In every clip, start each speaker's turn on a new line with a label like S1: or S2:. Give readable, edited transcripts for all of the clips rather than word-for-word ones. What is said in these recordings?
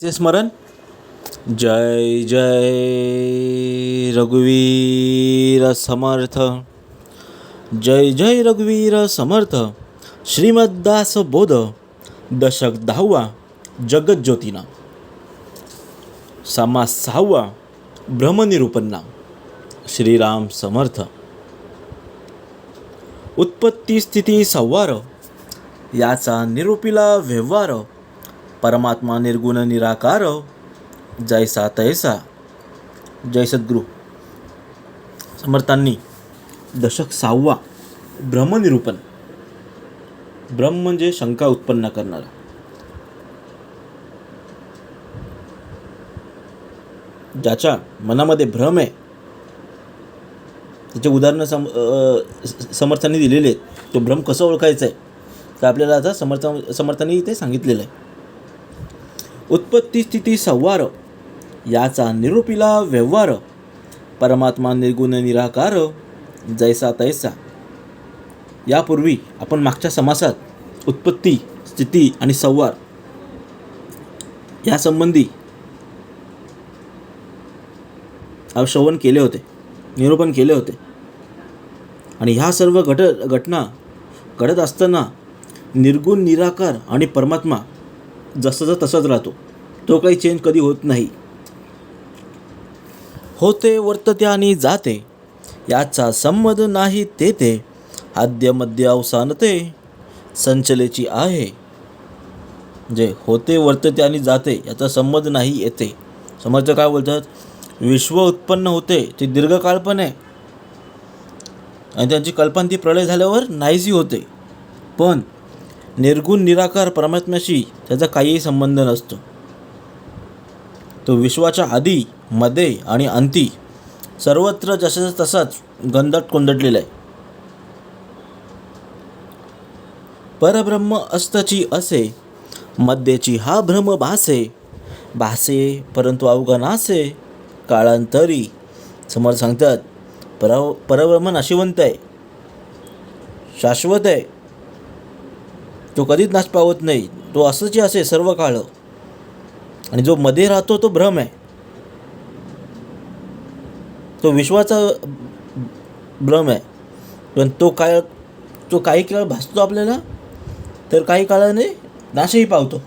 S1: चे स्मरण. जय जय रघुवीर समर्थ. जय जय रघुवीर समर्थ. श्रीमद्दास बोध दशक 10वा जगज्योतीना. समास 6वा ब्रह्मनिरूपणना. श्रीराम समर्थ. उत्पत्ती स्थिती संवार याचा निरूपिला व्यवहार. परमात्मा निर्गुण निराकार जैसा तैसा. जय सद्गुरू. समर्थांनी दशक 6वा ब्रह्मनिरूपण. ब्रह्म म्हणजे शंका उत्पन्न करणारा. ज्याच्या मनामध्ये भ्रम आहे त्याचे उदाहरणं समर्थांनी दिलेले आहेत. तो भ्रम कसं ओळखायचा आहे तर आपल्याला आता समर्थांनी इथे सांगितलेलं आहे. उत्पत्ती स्थिती संवार याचा निरूपिला व्यवहार. परमात्मा निर्गुण निराकार जैसा तैसा. यापूर्वी आपण मागच्या समासात उत्पत्ती स्थिती आणि संवार यासंबंधी श्रवण केले होते, निरूपण केले होते. आणि ह्या सर्व घटना घडत असताना निर्गुण निराकार आणि परमात्मा जसंचा तसाच राहतो. तो काही चेंज कधी होत नाही. होते वर्तते आणि जाते याचा संबंध नाही तेथे. आद्य मध्य अवसान ते संचलेची आहे. जे होते वर्तते आणि जाते याचा संबंध नाही येते. समर्थ काय बोलतात? विश्व उत्पन्न होते ते दीर्घकाळ पण आहे आणि त्यांची कल्पना ती प्रलय झाल्यावर नाहीशी होते. पण निर्गुण निराकार परमात्म्याशी त्याचा काहीही संबंध नसतो. तो विश्वाच्या आधी मध्ये आणि अंती सर्वत्र जसाच तसाच गंधट कोंदटलेला आहे. परब्रह्म असताची असे मध्येची हा भ्रम भासे. भासे परंतु अवघनासे काळांतरी. समर्थ सांगतात परब्रह्म नाशिवंत आहे, शाश्वत आहे. तो कधीच नाश पावत नाही. तो असंच असे सर्व काळ. आणि जो मध्ये राहतो तो भ्रम आहे. तो विश्वाचा भ्रम आहे. पण तो काही काळ भासतो आपल्याला तर काही काळाने नाशही पावतो.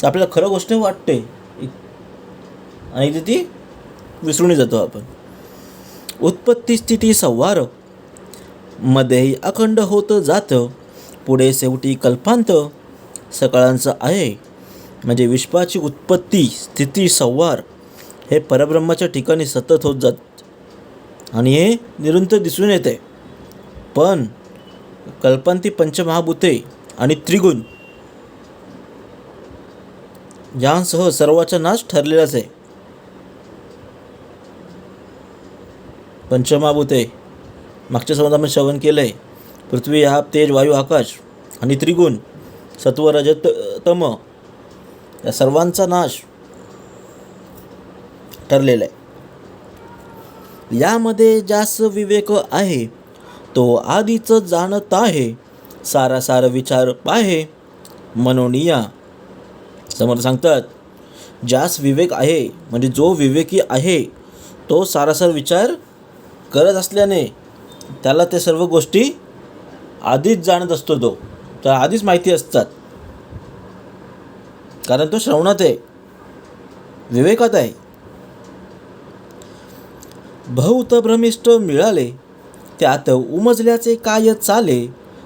S1: तर आपल्याला खरं गोष्ट वाटते आणि ती विसरून जातो आपण. उत्पत्ती स्थिती संवार मध्येही अखंड होत जातं. पुढे शेवटी कल्पांत सकाळांचं आहे. म्हणजे विश्वाची उत्पत्ती स्थिती संवार हे परब्रह्माच्या ठिकाणी सतत होत जात आणि हे निरंतर दिसून येते. पण कल्पांती पंचमहाभूते आणि त्रिगुण यांसह सर्वाचा नाश ठरलेलाच आहे. पंचमहाभूते मागच्या संवादात आपण श्रवण केलं आहे. पृथ्वी आप तेज वायू आकाश आणि त्रिगुण सत्व रजत तम या सर्वांचा नाश ठरलेला आहे. यामध्ये जास्त विवेक आहे तो आधीच जाणत आहे. सारासार विचार पाहे म्हणून या. समोर सांगतात जास्त विवेक आहे म्हणजे जो विवेकी आहे तो सारासार विचार करत असल्याने त्याला ते सर्व गोष्टी आधीच जाणत असतो. तो तर आधीच माहिती असतात कारण तो श्रवणात आहे, विवेकात आहे. बहुत भ्रमिष्ट मिळाले त्यात उमजल्याचे काय चाले.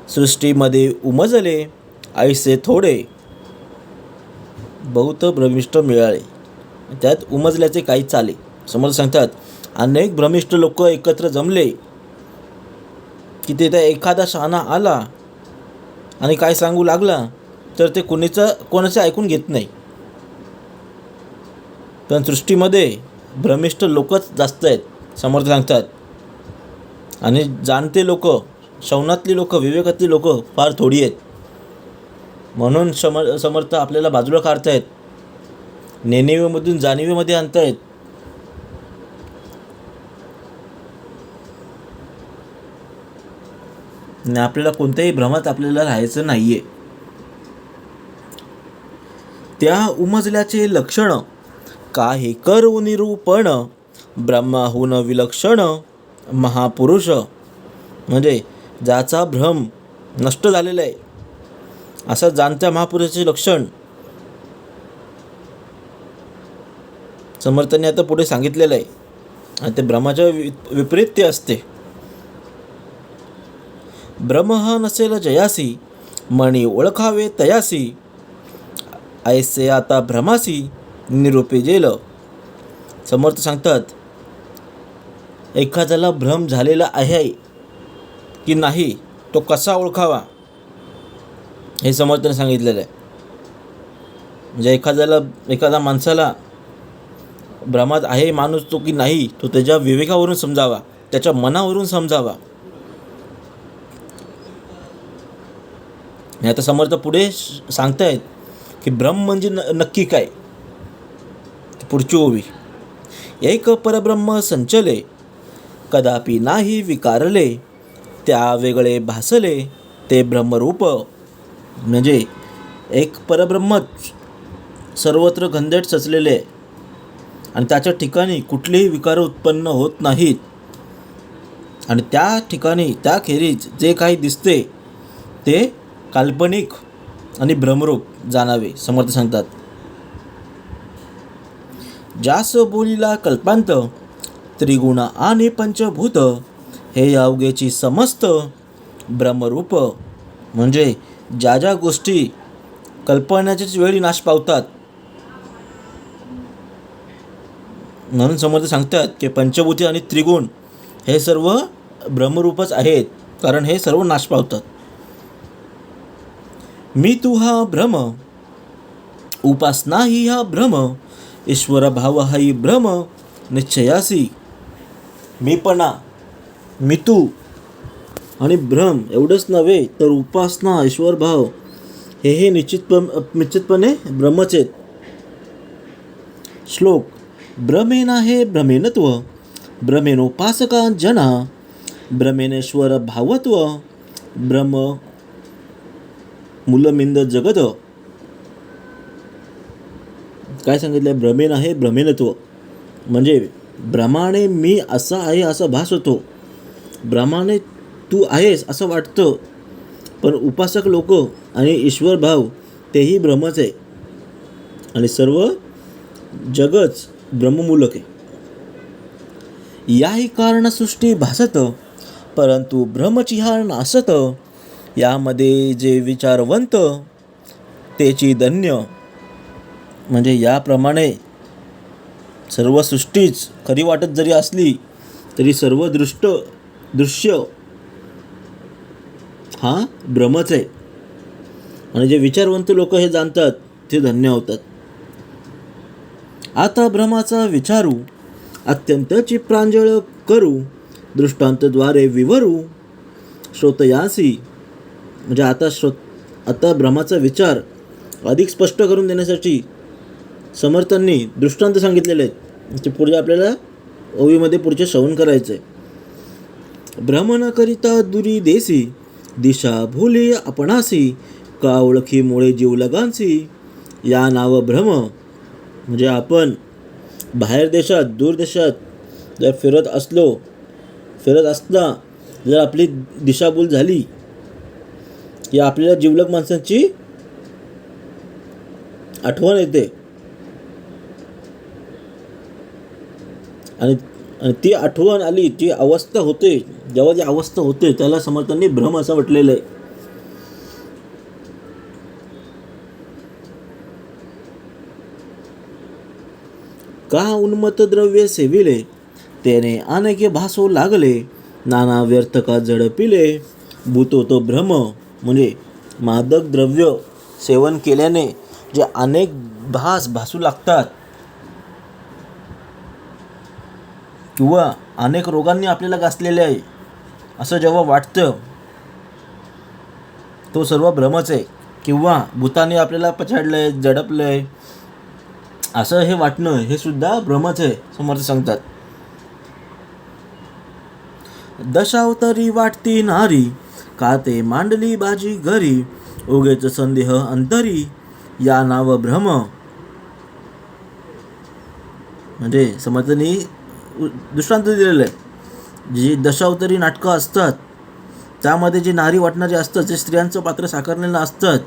S1: सृष्टीमध्ये उमजले ऐसे थोडे. बहुत भ्रमिष्ट मिळाले त्यात उमजल्याचे काही चाले. समोर सांगतात अनेक भ्रमिष्ठ लोक एकत्र जमले की तिथे एखादा शहाणा आला आणि काय सांगू लागला तर ते कोणाचं ऐकून घेत नाही. पण सृष्टीमध्ये भ्रमिष्ठ लोकच जास्त आहेत. समर्थ सांगतात आणि जाणते लोक, शौनातली लोक, विवेकातली लोक फार थोडी आहेत. म्हणून समर्थ आपल्याला बाजूला काढतायत, नेणिवेमधून जाणिवेमध्ये आणतायत. आणि आपल्याला कोणत्याही भ्रमात आपल्याला राहायचं नाही आहे. त्या उमजल्याचे लक्षण काही करू निरूपण, ब्रह्माहून विलक्षण महापुरुष. म्हणजे ज्याचा भ्रम नष्ट झालेला आहे असा जाणत्या महापुरुषाचे लक्षण समर्थांनी आता पुढे सांगितलेलं आहे. आणि ते ब्रह्माच्या विपरीत ते असते. ब्रह्म हा नसेल जयासी, मणी ओळखावे तयासी, ऐसे आता भ्रमासी निरूपे जेल. समर्थ सांगतात एखाद्याला भ्रम झालेला आहे की नाही तो कसा ओळखावा हे समर्थाने सांगितलेलं आहे. म्हणजे एखाद्या माणसाला भ्रमात आहे माणूस तो की नाही तो त्याच्या विवेकावरून समजावा, त्याच्या मनावरून समजावा. आता समर्थ पुढे सांगतायत की भ्रम म्हणजे नक्की काय. पुढची ओवी, एक परब्रह्म संचले, कदापि नाही विकारले, त्या वेगळे भासले ते ब्रह्मरूप. म्हणजे एक परब्रह्मच सर्वत्र घनदाट सचलेले आहे आणि त्याच्या ठिकाणी कुठलेही विकार उत्पन्न होत नाहीत. आणि त्या ठिकाणी त्याखेरीज जे काही दिसते ते काल्पनिक आणि भ्रमरूप जाणावे. समर्थ सांगतात जास बोलीला कल्पांत, त्रिगुण आणि पंचभूत, हे अवघेची समस्त ब्रह्मरूप. म्हणजे ज्या ज्या गोष्टी कल्पनाच्याच वेळी नाश पावतात म्हणून समर्थ सांगतात की पंचभूती आणि त्रिगुण हे सर्व ब्रह्मरूपच आहेत, कारण हे सर्व नाश पावतात. मी तू हा भ्रम, उपासना ही हा भ्रम, ईश्वर भाव हाही भ्रम निश्चयासी. मीपणा, मी तू आणि भ्रम एवढंच नव्हे तर उपासना, ईश्वर भाव हे निश्चितपणे ब्रह्मच आहेत. श्लोक, भ्रमेन हे भ्रमेनत्व, भ्रमेनोपासका जना, भ्रमेनेश्वर भावत्व, ब्रह्म मूलमिंद जगत. काय सांगितलं? भ्रमेन आहे भ्रमेनत्व म्हणजे भ्रमाने मी असा आहे असा भास होतो, भ्रमाने तू आहेस असं वाटतं, पण उपासक लोक आणि ईश्वर भाव तेही ब्रह्मच आहे आणि सर्व जगच ब्रह्ममूलक आहे. याही कारणसृष्टी भासत, परंतु ब्रह्मचिहार नासत, यामध्ये जे विचारवंत तेची धन्य. म्हणजे याप्रमाणे सर्व सृष्टीच खरी वाटत जरी असली तरी सर्व दृश्य हा ब्रह्मच आहे आणि जे विचारवंत लोक हे जाणतात ते धन्य होतात. आता भ्रमाचा विचारू, अत्यंतची प्रांजळ करू, दृष्टांतद्वारे विवरू श्रोतयासी. म्हणजे आता भ्रमाचा विचार अधिक स्पष्ट करून देण्यासाठी समर्थांनी दृष्टांत सांगितलेले आहेत. ते पुढे आपल्याला ओवीमध्ये पुढचे श्रवण करायचं आहे. भ्रम न करिता दुरी देसी, दिशा भूली आपणासी, का ओळखीमुळे जीव लगांसी, या नाव भ्रम. म्हणजे आपण बाहेर देशात दूर देशात जर फिरत असता जर आपली दिशाभूल झाली की आपल्याला जिवलग माणसांची आठवण येते आणि ती आठवण आली, ती अवस्था होते, जेव्हा ती अवस्था होते त्याला समर्थांनी भ्रम असं म्हटलेलं आहे. का उन्मत्त द्रव्य सेविले, तेने अनेके भासो लागले, नाना व्यर्थ का झडपिले, भूतो तो भ्रम. म्हणजे मादक द्रव्य सेवन केल्याने जे अनेक भासू लागतात किंवा अनेक रोगांनी आपल्याला गासलेले आहे असं जेव्हा वाटतं तो सर्व भ्रमच आहे. किंवा भूताने आपल्याला पछाडलंय, झडपलंय असं हे वाटणं हे सुद्धा भ्रमच आहे. समर्थ सांगतात दशावतारी वाटती नारी, का ते मांडली बाजी घरी, उगेच संदेह अंतरी, या नाव भ्रम. म्हणजे समर्थांनी दृष्टांत दिलेलं आहे. जी दशावतारी नाटकं असतात त्यामध्ये जे नारी वाटणारे असतात, जे स्त्रियांचं पात्र साकारलेलं असतात,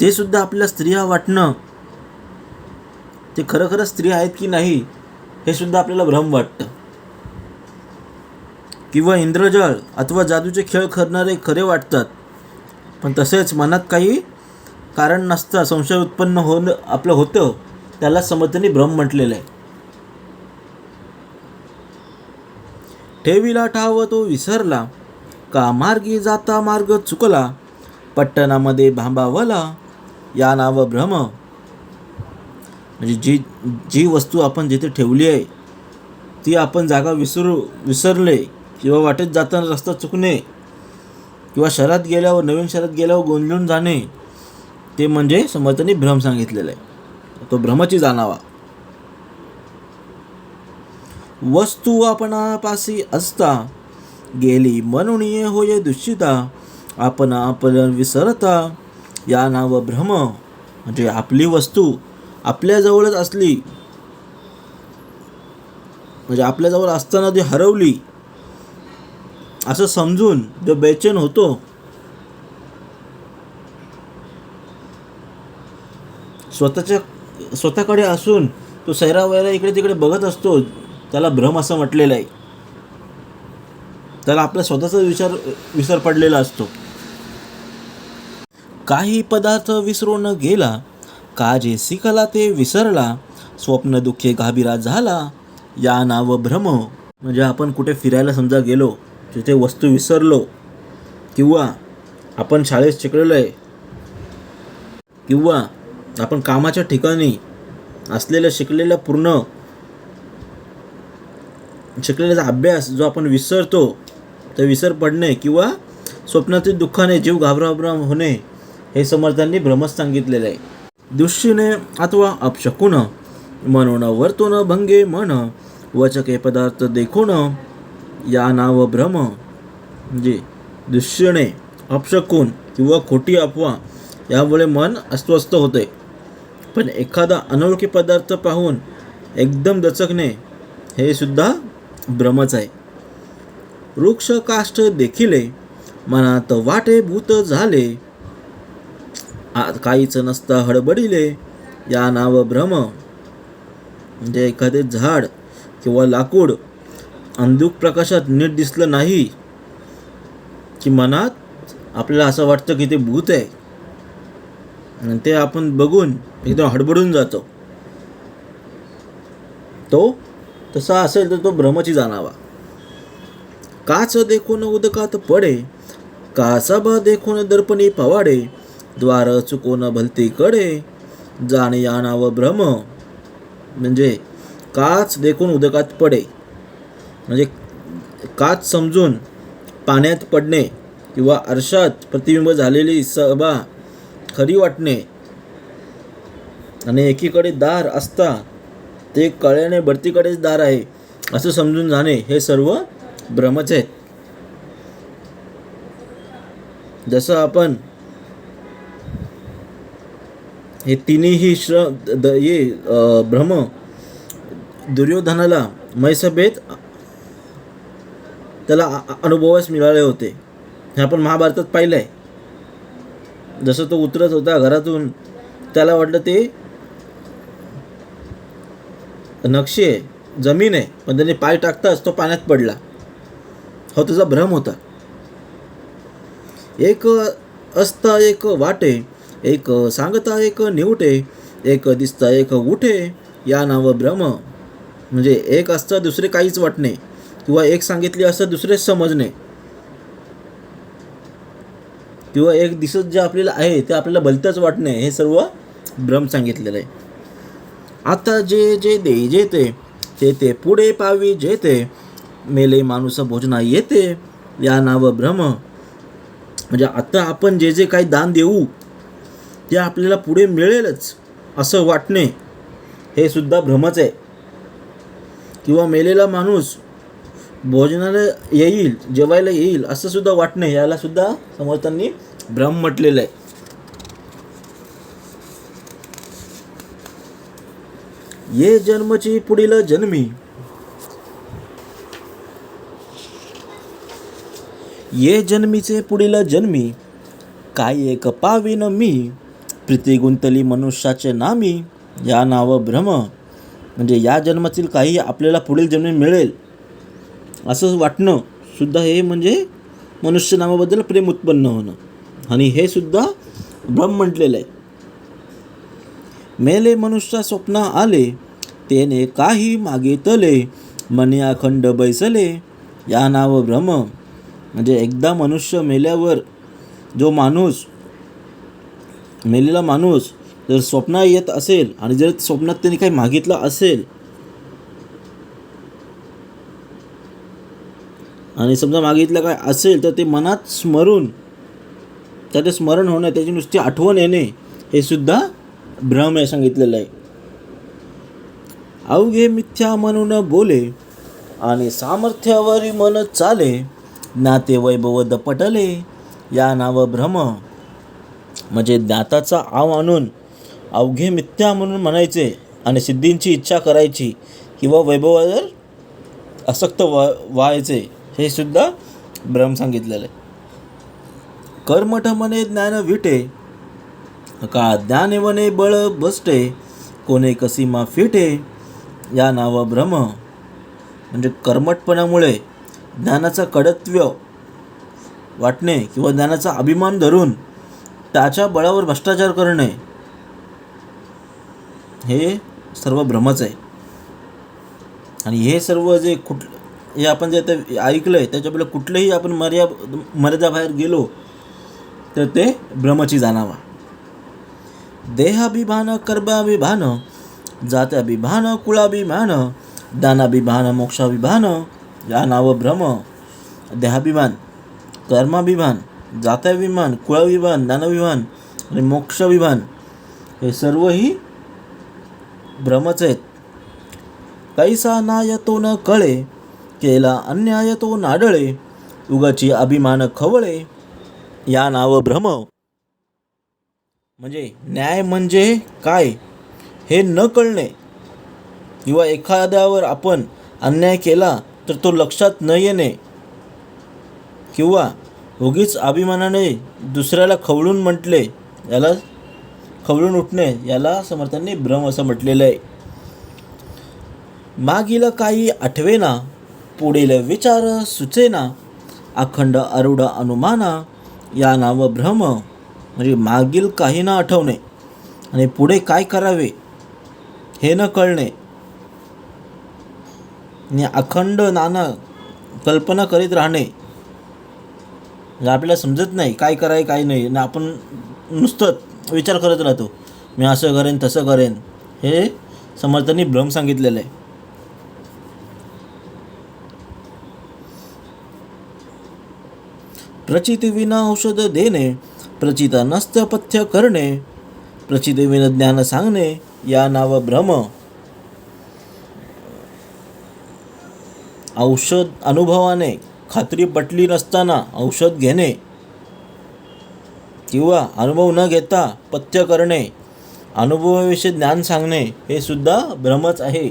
S1: ते सुद्धा आपल्या स्त्रिया वाटणं, ते खरं स्त्री आहेत की नाही हे सुद्धा आपल्याला भ्रम वाटतं. किंवा इंद्रजाळ अथवा जादूचे खेळ करणारे खरे वाटतात, पण तसेच मनात काही कारण नसता संशय उत्पन्न आपलं होतं, त्याला समर्थांनी भ्रम म्हटलेलं आहे. ठेविला ठाव तो विसरला, का मार्गी जाता मार्ग चुकला, पट्टणामध्ये भांबावला, या नाव भ्रम. म्हणजे जी वस्तू आपण जिथे ठेवली आहे ती आपण जागा विसरले, किंवा वाटेत जाताना रस्ता चुकणे, किंवा नवीन शहरात गेल्यावर गोंधळून जाणे, ते म्हणजे समर्थांनी भ्रम सांगितलेला आहे. तो भ्रमाची जाणावा. वस्तू आपणापासी असता, गेली म्हणून होय दुष्टिता, आपण विसरता, या नाव भ्रम. म्हणजे आपली वस्तू आपल्याजवळच असली, म्हणजे आपल्याजवळ असताना ती हरवली असं समजून जो बेचैन होतो, स्वतःकडे असून तो सैरावैरा इकडे तिकडे बघत असतो, त्याला भ्रम असं म्हटलेलं आहे. त्याला आपला स्वतःचा विसर पडलेला असतो. काही पदार्थ विसरून गेला, का जे शिकला ते विसरला, स्वप्न दुःखे घाबिरा झाला, या नाव भ्रम. म्हणजे आपण कुठे फिरायला समजा गेलो, तिथे वस्तू विसरलो, किंवा आपण शाळेत शिकलेलो आहे, किंवा आपण कामाच्या ठिकाणी शिकलेला अभ्यास जो आपण विसरतो, ते विसर पडणे, किंवा स्वप्नातील दुःखाने जीव घाबराघाबरा होणे, हे समर्थांनी भ्रमच सांगितलेलं आहे. दुष्टीने अथवा अपशकुन, म्हणून वर्तून भंगे मन, वचके पदार्थ देखून, या नाव भ्रम. म्हणजे दुष्टीने, अपशकुन किंवा खोटी अफवा यामुळे मन अस्वस्थ होते. पण एखादा अनोळखी पदार्थ पाहून एकदम दचकणे, हे सुद्धा भ्रमच आहे. वृक्ष काष्ठ देखिले, मनात वाटे भूत झाले, काहीच नसता हडबडिले, या नाव भ्रम. म्हणजे एखादे झाड किंवा लाकूड अंधुक प्रकाशात नीट दिसलं नाही की मनात आपल्याला असं वाटतं की ते भूत आहे, आणि ते आपण बघून एकदम हडबडून जातो. तो तसा असेल तर तो भ्रमाची जाणावा. काच देखून उदकात पडे, कासबा देखून दर्पणी पवाडे, द्वार चुकून भलती कडे, जाणे या नाव भ्रम. म्हणजे काच देखून उदकात पडे, म्हणजे काच समजून पाण्यात पडणे, किंवा आरशात प्रतिबिंब झालेली सभा खरी वाटणे, आणि एकीकडे दार असता ते कळ्याने भरतीकडेच दार आहे असं समजून जाणे, हे सर्व भ्रमच आहेत. जसं आपण हे तिन्ही भ्रम दुर्योधनाला मैसभेत त्याला अनुभवास मिळाले होते. हे आपण महाभारतात पाहिलं आहे. जसं तो उतरत होता घरातून, त्याला वाटलं ते नक्षी आहे, जमीन आहे, पण त्याने पाय टाकताच तो पाण्यात पडला. हा तुझा भ्रम होता. एक असता एक वाटे, एक सांगता एक निवटे, एक दिसता एक उठे, या नाव भ्रम. म्हणजे एक असता दुसरे काहीच वाटणे, किंवा एक सांगितले असं दुसरेच समजणे, किंवा एक दिसत जे आपल्याला आहे ते आपल्याला भलतंच वाटणे, हे सर्व भ्रम सांगितलेलं आहे. आता जे जे दे जेते, ते ते पुढे पावी जेते, मेले माणूस भोजना येते, या नाव भ्रम. म्हणजे आता आपण जे जे काही दान देऊ ते आपल्याला पुढे मिळेलच असं वाटणे, हे सुद्धा भ्रमच आहे. किंवा मेलेला माणूस भोजनाला येईल, जेवायला येईल असं सुद्धा वाटणे, याला सुद्धा समर्थांनी भ्रम म्हटलेलं आहे. ये जन्मची पुढील जन्मी, ये जन्मीचे पुढील जन्मी, काय एक पावीन मी, प्रीती गुंतली मनुष्याचे नामी, या नाव भ्रम. म्हणजे या जन्मातील काही आपल्याला पुढील जन्मी मिळेल असं वाटणं सुद्धा हे म्हणजे मनुष्य नामाबद्दल प्रेम उत्पन्न होणं, आणि हे सुद्धा भ्रम म्हटलेलं आहे. मेले मनुष्य स्वप्न आले, तेने काही मागितले, मनी अखंड बैसले, या नाव भ्रम. म्हणजे एकदा मनुष्य मेल्यावर जो माणूस, मेलेला माणूस जर स्वप्नात येत असेल आणि जर स्वप्नात त्यांनी काही मागितलं असेल आणि समजा मागितलं काय असेल तर ते मनात स्मरून, त्याचे स्मरण होणं, त्याची नुसती आठवण येणे, हे सुद्धा भ्रम आहे सांगितलेलं आहे. अवघे मिथ्या म्हणून बोले, आणि सामर्थ्यावरी मन चाले, ज्ञाते वैभव दपटले, या नाव भ्रम. म्हणजे ज्ञाताचा आव आणून अवघे मिथ्या म्हणून म्हणायचे आणि सिद्धींची इच्छा करायची किंवा वैभवावर आसक्त व्हायचे, हे सुद्धा भ्रम सांगितलेलं आहे. कर्मठ मने ज्ञान विटे, का ज्ञाने वने बळ बसटे, कोणे कसीमा फिटे, या नाव भ्रम. म्हणजे कर्मठपणामुळे ज्ञानाचा कडत्व वाटणे किंवा ज्ञानाचा अभिमान धरून त्याच्या बळावर भ्रष्टाचार करणे, हे सर्व भ्रमच आहे. आणि हे सर्व जे हे आपण जे आता ऐकलं आहे त्याच्यामुळे कुठलेही आपण मर्यादाबाहेर गेलो तर ते भ्रमची जाणावा. देहाभिमान, कर्माभिमान, जात्याभिमान, कुळाभिमान, दानाभिमान, मोक्षाभिमान, या नाव भ्रम. देहाभिमान, कर्माभिमान, जात्याभिमान, कुळाभिमान, दानाभिमान आणि मोक्षाभिमान हे सर्वही भ्रमच आहेत. कैसा नाय तो न कळे, केला अन्याय तो नाडळे, उगाची अभिमान खवळे, या नाव भ्रम. म्हणजे न्याय म्हणजे काय हे न कळणे किंवा एखाद्यावर आपण अन्याय केला तर तो लक्षात न येणे किंवा उगीच अभिमानाने दुसऱ्याला खवळून म्हटले, याला खवळून उठणे, याला समर्थांनी भ्रम असं म्हटलेलं आहे. मागील काही आठवेना, पुढील विचार सुचेना, अखंड आरूढ अनुमाना, या नाव भ्रम. म्हणजे मागील काही न आठवणे आणि पुढे काय करावे हे न कळणे आणि अखंड नाना कल्पना करीत राहणे. आपल्याला समजत नाही काय कराय काय नाही आणि आपण नुसतं विचार करत राहतो, मी असं करेन तसं करेन, हे समर्थांनी भ्रम सांगितलेलं आहे. प्रचितीविना औषध देणे, प्रचित नसत्य पथ्य करणे, प्रचितीविना ज्ञान सांगणे, या नाव भ्रम. औषध अनुभवाने खात्री पटली नसताना औषध घेणे किंवा अनुभव न घेता पथ्य करणे, अनुभवाविषयी ज्ञान सांगणे, हे सुद्धा भ्रमच आहे.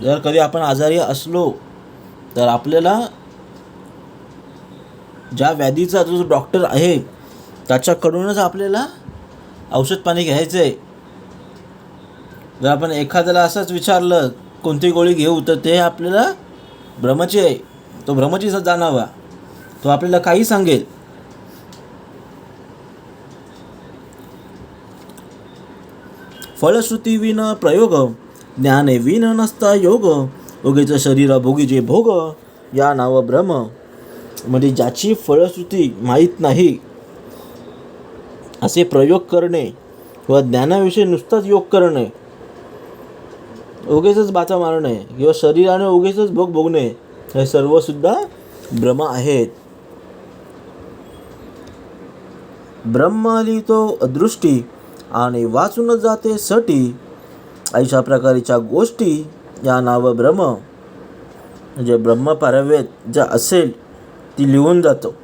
S1: जर कधी आपण आजारी असलो तर आपल्याला ज्या व्याधीचा जो डॉक्टर आहे त्याच्याकडूनच आपल्याला औषध पाणी घ्यायचं आहे. जर आपण एखाद्याला असंच विचारलं कोणती गोळी घेऊ तर ते आपल्याला भ्रमची आहे, तो भ्रमची जाणावा, तो आपल्याला काही सांगेल. फलश्रुती विन प्रयोग, ज्ञाने विन नसता योग, उगीच शरीर भोगीचे भोग, या नाव भ्रम. म्हणजे ज्याची फलश्रुती माहीत नाही असे प्रयोग करणे किंवा ज्ञानाविषयी नुसताच योग करणे, उगीचच बाचा मारणे किंवा शरीराने उगीचच भोग भोगणे, हे सर्व सुद्धा भ्रम आहेत. ब्रह्म लिहितो दृष्टी आणि वाचून जाते सटी, अशा प्रकारच्या गोष्टी, या नाव भ्रम. म्हणजे ब्रह्म पारव्यत जे असेल ती लिहून जातो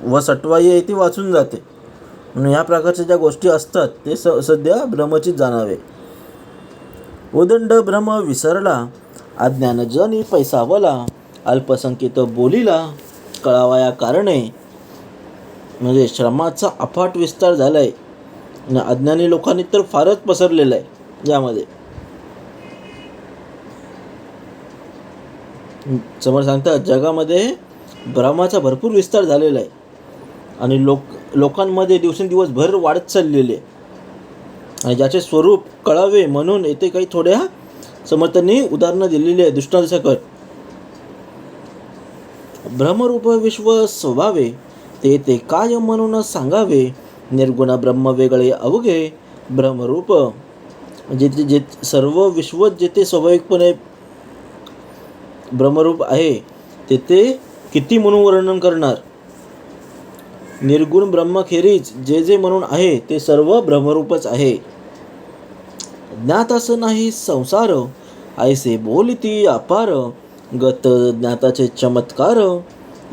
S1: व सटवाई आहे ती वाचून जाते, म्हणून या प्रकारच्या ज्या गोष्टी असतात ते सध्या भ्रमचीच जाणावे. उदंड भ्रम विसरला, अज्ञानजनी पैसावला, अल्पसंख्येत बोलीला, कळावया कारणे. म्हणजे श्रमाचा अफाट विस्तार झाला आहे आणि अज्ञानी लोकांनी तर फारच पसरलेलं आहे यामध्ये. समोर सांगतात जगामध्ये भ्रमाचा भरपूर विस्तार झालेला आहे आणि लोकांमध्ये दिवसेंदिवस भर वाढत चाललेली आहे. आणि ज्याचे स्वरूप कळावे म्हणून येथे काही थोड्या समर्थांनी उदाहरणं दिलेली आहे दृष्टांतसकट. भ्रमरूप विश्व स्वभावे, ते काय म्हणून सांगावे, निर्गुण ब्रह्म वेगळे अवघे भ्रमरूप. जे सर्व विश्व जेथे स्वाभाविकपणे ब्रह्मरूप आहे तेथे किती म्हणून वर्णन करणार. निर्गुण ब्रह्मखेरीज जे म्हणून आहे ते सर्व ब्रह्मरूपच आहे. ज्ञात असं नाही संसार, ऐसे बोलिती अपार, गत ज्ञाताचे चमत्कार,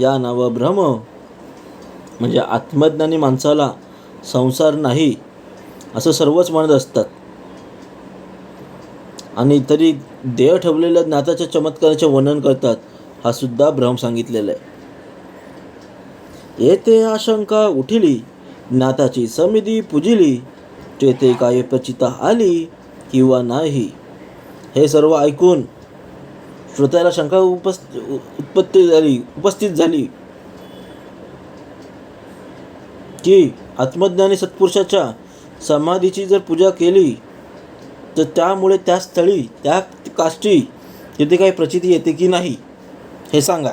S1: या नाव भ्रम. म्हणजे आत्मज्ञानी माणसाला संसार नाही असं सर्वच म्हणत असतात आणि तरी देह ठेवलेल्या ज्ञाताच्या चमत्काराचे वर्णन करतात. हा सुद्धा भ्रम सांगितलेला आहे. येथे आशंका उठिली, ज्ञाताची समिती पुजिली, तेथे काय प्रचिता आली किंवा नाही. हे सर्व ऐकून श्रोत्याला शंका उपस्थित झाली की आत्मज्ञानी सत्पुरुषाच्या समाधीची जर पूजा केली तर त्यामुळे त्या स्थळी त्या काष्टी तिथे काही प्रचिती येते की नाही हे सांगा.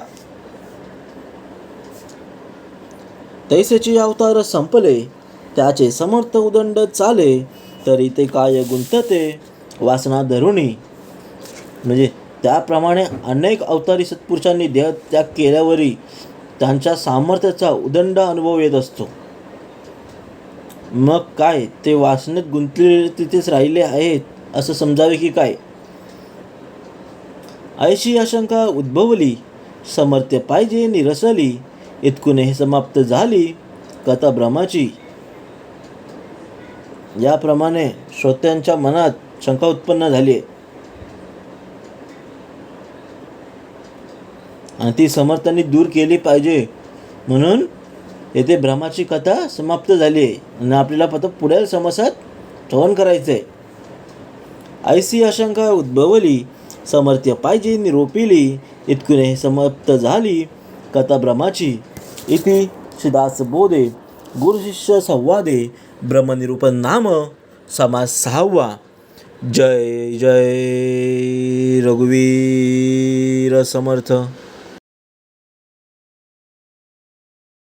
S1: तैसेचे अवतार संपले, त्याचे समर्थ उदंड चाले, तरी ते काय गुंतते वासना धरुणी. म्हणजे त्याप्रमाणे अनेक अवतारी सत्पुरुषांनी देहत्याग केल्यावरही त्यांच्या सामर्थ्याचा उदंड अनुभव येत असतो. मग काय ते वासनेत गुंतलेले तिथेच राहिले आहेत असं समजावे की काय. ऐशी आशंका उद्भवली, समर्थ्य पाहिजे निरसली, इतकुने समाप्त झाली कथा भ्रमाची. याप्रमाणे श्रोत्यांच्या मनात शंका उत्पन्न झाली आणि ती समर्थांनी दूर केली पाहिजे म्हणून येथे भ्रमाची कथा समाप्त झाली आहे आणि आपल्याला फक्त पुढील समासात श्रवण करायचं आहे. ऐसी आशंका उद्भवली, समर्थ्य पाहिजे निरोपिली, इतकुने समाप्त झाली कथा भ्रमाची. इति श्रीदास बोधे गुरुशिष्य संवादे ब्रह्मनिरूपण नाम समास 6वा. जय जय रघुवीर समर्थ.